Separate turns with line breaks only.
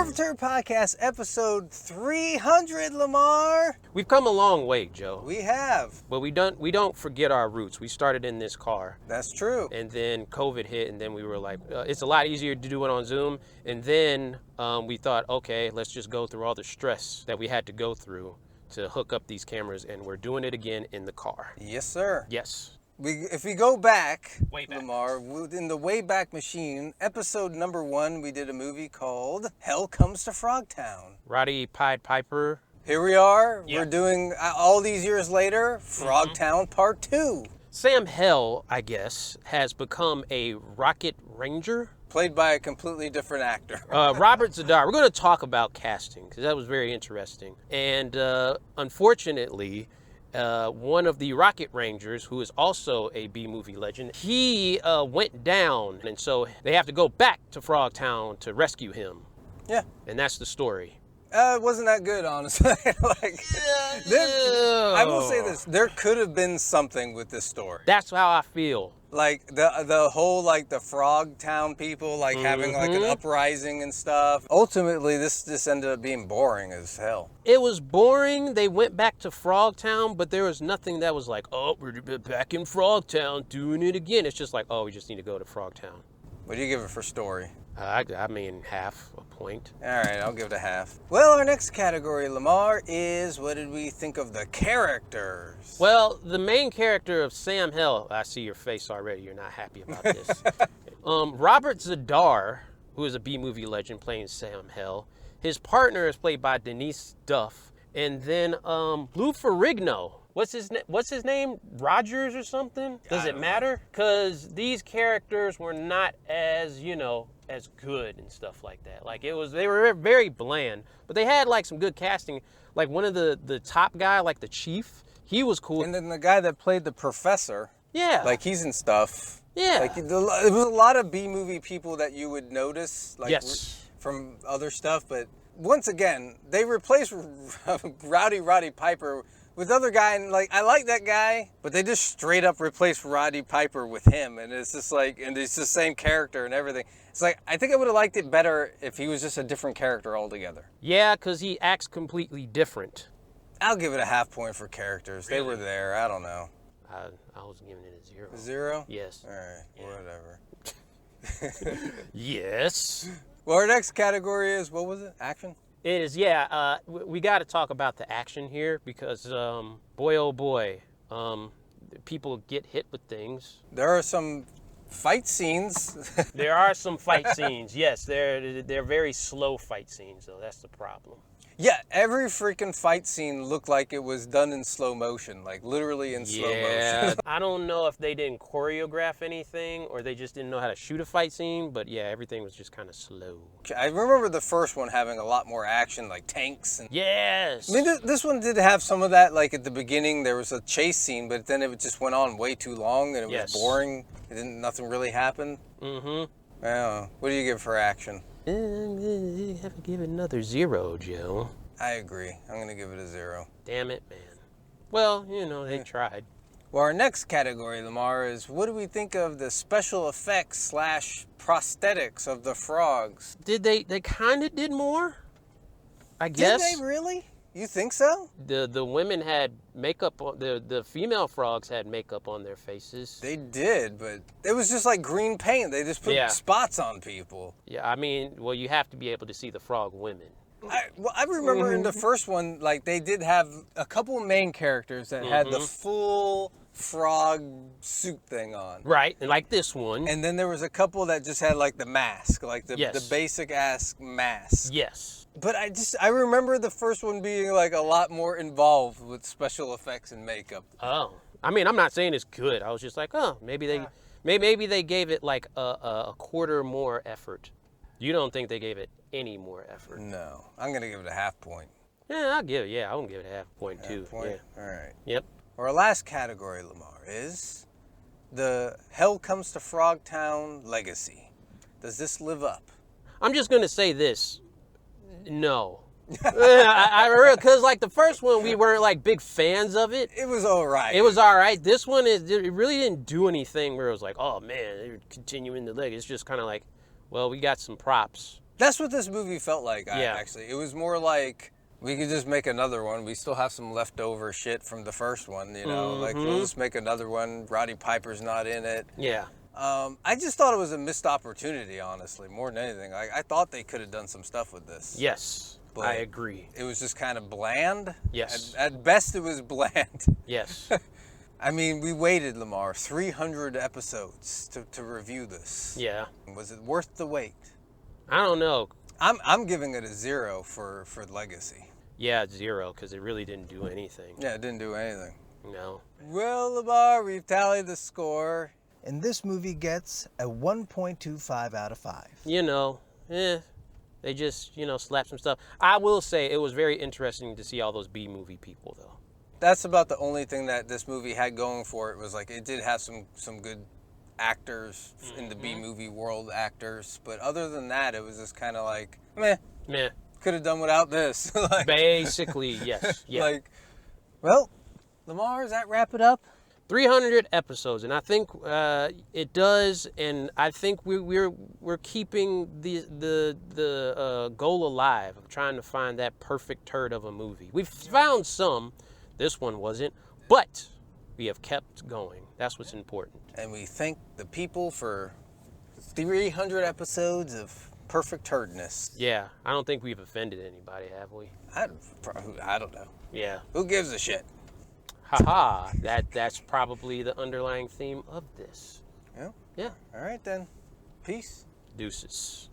Perfect Turd Podcast, episode 300, Lamar.
We've come a long way, Joe.
We have.
But we don't forget our roots. We started in this car.
That's true.
And then COVID hit, and then we were like, it's a lot easier to do it on Zoom. And then we thought, okay, let's just go through all the stress that we had to go through to hook up these cameras, and we're doing it again in the car.
Yes, sir.
Yes.
If we go back,
Way back.
Lamar, in the Wayback Machine, episode number 1, we did a movie called Hell Comes to Frogtown.
Roddy Pied Piper.
Here we are.
Yeah.
We're doing, all these years later, Frogtown Part 2.
Sam Hell, I guess, has become a rocket ranger.
Played by a completely different actor.
Robert Zadar. We're going to talk about casting because that was very interesting. And unfortunately, one of the Rocket Rangers, who is also a B-movie legend, he went down. And so they have to go back to Frogtown to rescue him.
Yeah.
And that's the story.
It wasn't that good, honestly. I will say this. There could have been something with this story.
That's how I feel.
Like the whole the Frogtown people having an uprising and stuff. Ultimately, this ended up being boring as hell.
It was boring. They went back to Frogtown, but there was nothing that was like, oh, we're back in Frogtown doing it again. It's just like, oh, we just need to go to Frogtown.
What do you give it for story?
I mean, half a point.
All right, I'll give it a half. Well, our next category, Lamar, is what did we think of the characters?
Well, the main character of Sam Hell, I see your face already. You're not happy about this. Robert Zadar, who is a B-movie legend playing Sam Hell. His partner is played by Denise Duff. And then Lou Ferrigno. What's his name? Rogers or something? Does it matter? Because these characters were not as, as good and stuff like that. They were very bland, but they had some good casting. Like one of the top guy, like the chief, he was cool.
And then the guy that played the professor.
Yeah.
He's in stuff.
Yeah.
It was a lot of B-movie people that you would notice.
Yes.
From other stuff, but once again, they replaced Roddy Piper with other guy, and I like that guy, but they just straight up replaced Roddy Piper with him, and it's just and it's the same character and everything. It's I think I would have liked it better if he was just a different character altogether.
Yeah, because he acts completely different.
I'll give it a half point for characters.
Really?
They were there. I don't know.
I was giving it a 0.
A 0?
Yes.
All right.
Yeah.
Whatever.
Yes.
Well, our next category is, what was it? Action?
It is, yeah. We got to talk about the action here because, boy, oh boy, people get hit with things.
There are some fight scenes.
There are some fight scenes, yes. They're very slow fight scenes, though. That's the problem.
Yeah, every freaking fight scene looked like it was done in slow motion, literally in slow motion.
I don't know if they didn't choreograph anything or they just didn't know how to shoot a fight scene, but yeah, everything was just kind of slow.
I remember the first one having a lot more action, tanks. And
yes!
I mean, this one did have some of that, at the beginning there was a chase scene, but then it just went on way too long and it was boring. Nothing really happened.
Mm-hmm.
What do you give for action?
You have to give it another 0, Joe.
I agree. I'm going to give it a 0.
Damn it, man. Well, they tried.
Well, our next category, Lamar, is what do we think of the special effects / prosthetics of the frogs?
They kind of did more, I guess.
Did they really? You think so?
The women had makeup on, the female frogs had makeup on their faces.
They did, but it was just like green paint. They just put spots on people.
Yeah, I mean, well, you have to be able to see the frog women.
I remember in the first one, they did have a couple of main characters that had the full frog suit thing on.
Right, and like this one.
And then there was a couple that just had the mask, the basic ass mask.
Yes.
But I remember the first one being a lot more involved with special effects and makeup.
Oh, I mean, I'm not saying it's good. I was just maybe they gave it a quarter more effort. You don't think they gave it any more effort?
No, I'm gonna give it a half point.
Yeah, I'm gonna give it a half point too.
Point?
Yeah.
All right.
Yep.
Our last category, Lamar, is the Hell Comes to Frogtown legacy. Does this live up?
I'm just gonna say this. No. Because the first one, we weren't big fans of it.
It was all right.
It was all right. This one, it really didn't do anything where it was oh man, they're continuing the leg. It's just kind of well, we got some props
That's what this movie felt like,
Yeah.
actually. It was more like, we could just make another one. We still have some leftover shit from the first one, you know? Like, we'll just make another one. Roddy Piper's not in it.
Yeah.
I just thought it was a missed opportunity, honestly, more than anything. I thought they could have done some stuff with this.
Yes,
But
I agree.
It was just kind of bland.
Yes.
At best, it was bland.
Yes.
I mean, we waited, Lamar, 300 episodes to review this.
Yeah.
Was it worth the wait?
I don't know.
I'm giving it a 0 for Legacy.
Yeah, 0, because it really didn't do anything.
Yeah, it didn't do anything.
No.
Well, Lamar, we've tallied the score. And this movie gets a 1.25 out of 5.
You know, they just, slapped some stuff. I will say it was very interesting to see all those B-movie people, though.
That's about the only thing that this movie had going for it. Was like, it did have some good actors in the B-movie world, actors. But other than that, it was just kind of like, meh.
Meh.
Could have done without this. Like,
Basically, yes. Yeah.
Like, well, Lamar, does that wrap it up?
300 episodes, and I think it does, and I think we're keeping the goal alive of trying to find that perfect turd of a movie. We've found some. This one wasn't, but we have kept going. That's what's important.
And we thank the people for 300 episodes of perfect turdness.
Yeah, I don't think we've offended anybody, have we?
I don't know.
Yeah.
Who gives a shit?
Haha, that's probably the underlying theme of this.
Yeah.
Yeah.
All right then. Peace.
Deuces.